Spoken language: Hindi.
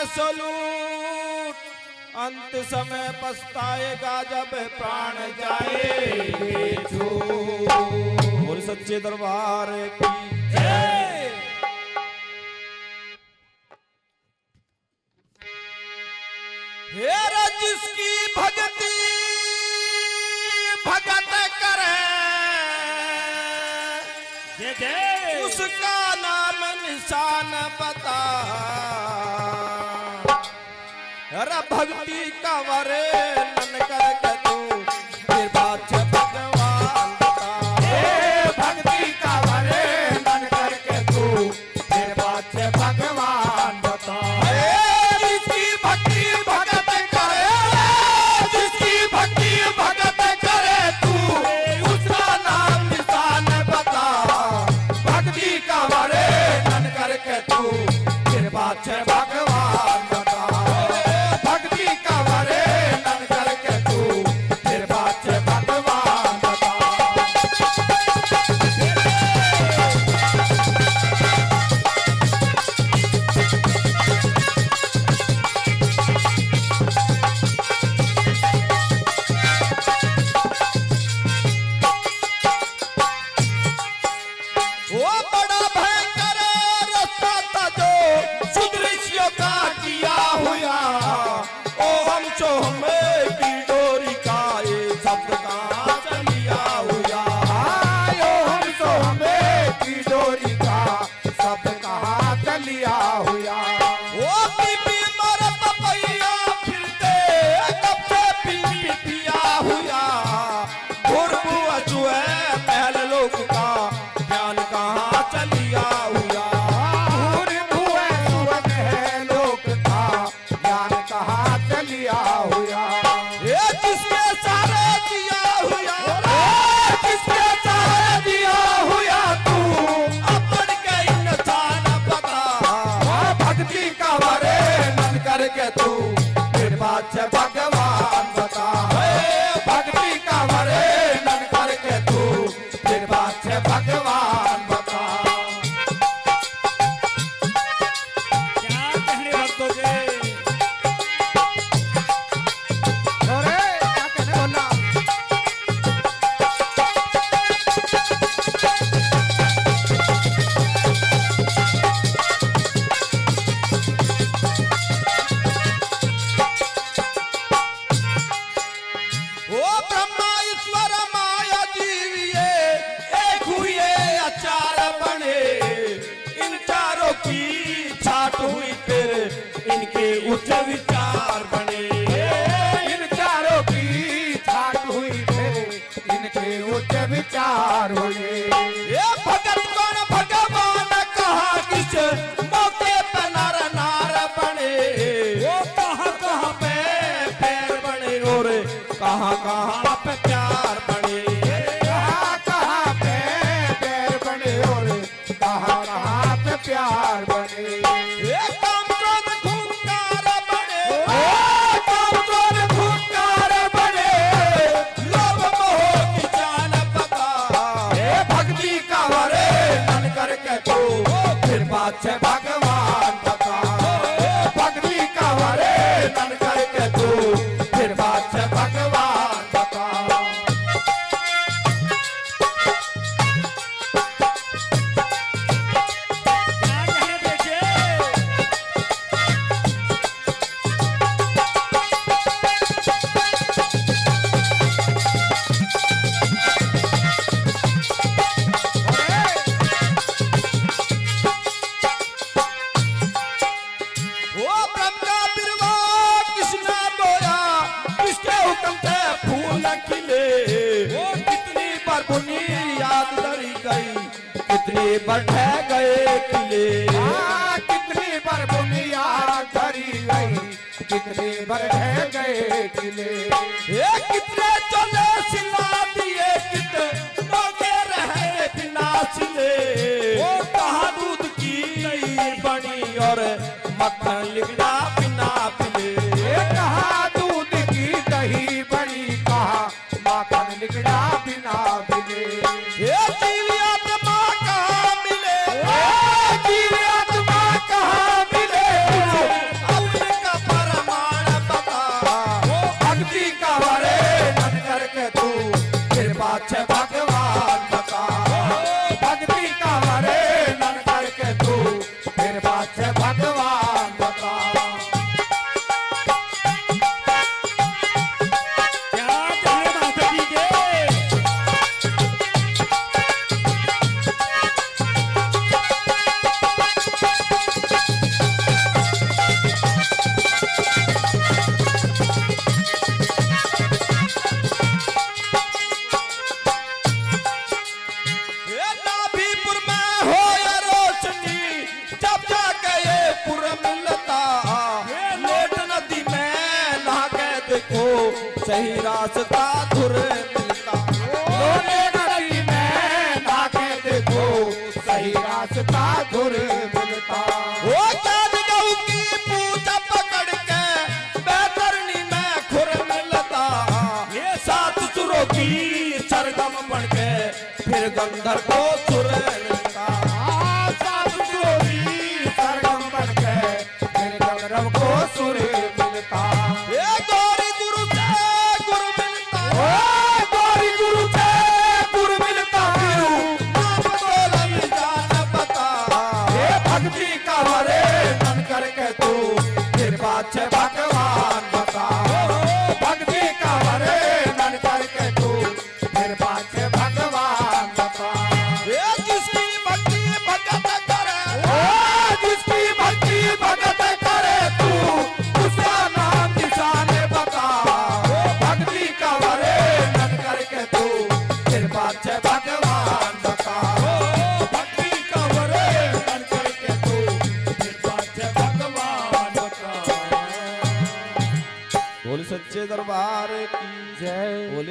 सलूट, अंत समय पछताएगा जब प्राण जाए छूट। और सच्चे दरबार की जय। हेरा जिसकी भक्ति भगत करे, जय जय, उसका नाम निशान बता। अरे भक्ति का वरे नन करके तू फिर बात भगवान बता। भक्ति का वरे नन करके तू फिर बात भगवान बता। जिसकी भक्ति भगत करे, जिसकी भक्ति भगत करे तू उसका नाम निशान बता। भक्ति का वरे नन करके तू फिर बात भगवान बता। भक्ति का वरे नन करके तू फिर बात भगवान बता। वो बड़ा भयंकर रास्ता था जो सुदृश्यों का किया हुआ। ओ हम चो हमें की डोरी का ये शब्द कहाँ चलिया हुआ। आयो हम तो हमें की डोरी का सब कहा चलिया हुआ। वो पीपी मर पपैया फिरते कब से पीपी पिया हुआ। भुरभुआ चुए महल लोग का ज्ञान कहाँ चलिया हुआ। भूए सुवन है लोक का ज्ञान कहा चलिया हुआ। ये जिसके सारे दिया हुआ, जिसके सारे दिया हुआ तू अपन के इंसान बता। भक्ति का वरे नन करके तू फिर बात भगवान बता। भक्ति का वरे नन करके तू फिर बात भगवान बता। क्या कहने भक्तों के। अरे क्या कहने बोला। ओ ब्रह्मा ईश्वर माया जीव ये एक हुए अचार बने। इन चारों की छाट हुई फिर इनके उच्च विचार बने। इन चारों की छाट हुई फिर इनके उच्च विचार हुए। ये भगत कौन भगवान कहा किस मौके पे नर नार बने। वो कहाँ पे पैर बने और कहाँ पे प्यार बने। कहाँ पे पैर बने और कहाँ पे प्यार बने। ये काम क्रोध खूंखार बने, काम क्रोध खूंखार बने। लोभ मोह की जान बता। भक्ति का वरे नन करके तू फिर बात से भगवान बता। भक्ति का वरे नन करके तू फिर बात से भगवान बता। क्या कहने देखिए। वो ब्रह्मा बिरवा कृष्णा बोया, किसके हुक्म से फूल खिले। वो कितनी बार बुनियाद धरी गई, कितनी बार ढह गए किले। कितनी बार बुनियाद धरी गई, कितनी बार ढह गए किले। ये कितने चले सिला दिए, कितने के रहे बिना सिले। वो कहाँ दूध की नहीं बनी और मक्खन लिखना बिना पिले। कहा दूध की दही बड़ी, कहा माखन लिगड़ा बिना बिले। ये दिव्य आत्मा कहाँ मिले, जीव आत्मा कहाँ मिले। अब सही रास्ता धुर मिलता। लोने नदी में नाके देखो सही रास्ता धुर मिलता। वो क्या गऊ की पूछ पकड़ के बैतरनी में खुर मिलता। ये सात सुरों की सरगम बन के फिर गंधर को सुर मिलता। सात सुरों की सरगम बन के फिर गंधर्व को सुर मिलता। ये गौरी गुरु से गुरु मिलता। ओ गौरी गुरु से गुरु मिलता। नाम बोलन जान बता। ये भक्ति का वरे नन करके तू फिर बात है भगवान बता। भक्ति का वरे नन करके तू फिर बात है भगवान बता। ये जिसकी भक्ति भगत करे। ओ जिसकी भक्ति भगत करे तू उसका नाम निशाने बता। भक्ति का वरे नन करके तू फिर बात है भगवान बता। भक्ति का वरे नन करके तू फिर बात है भगवान बता। बोल सच्चे दरबार की जय। बोल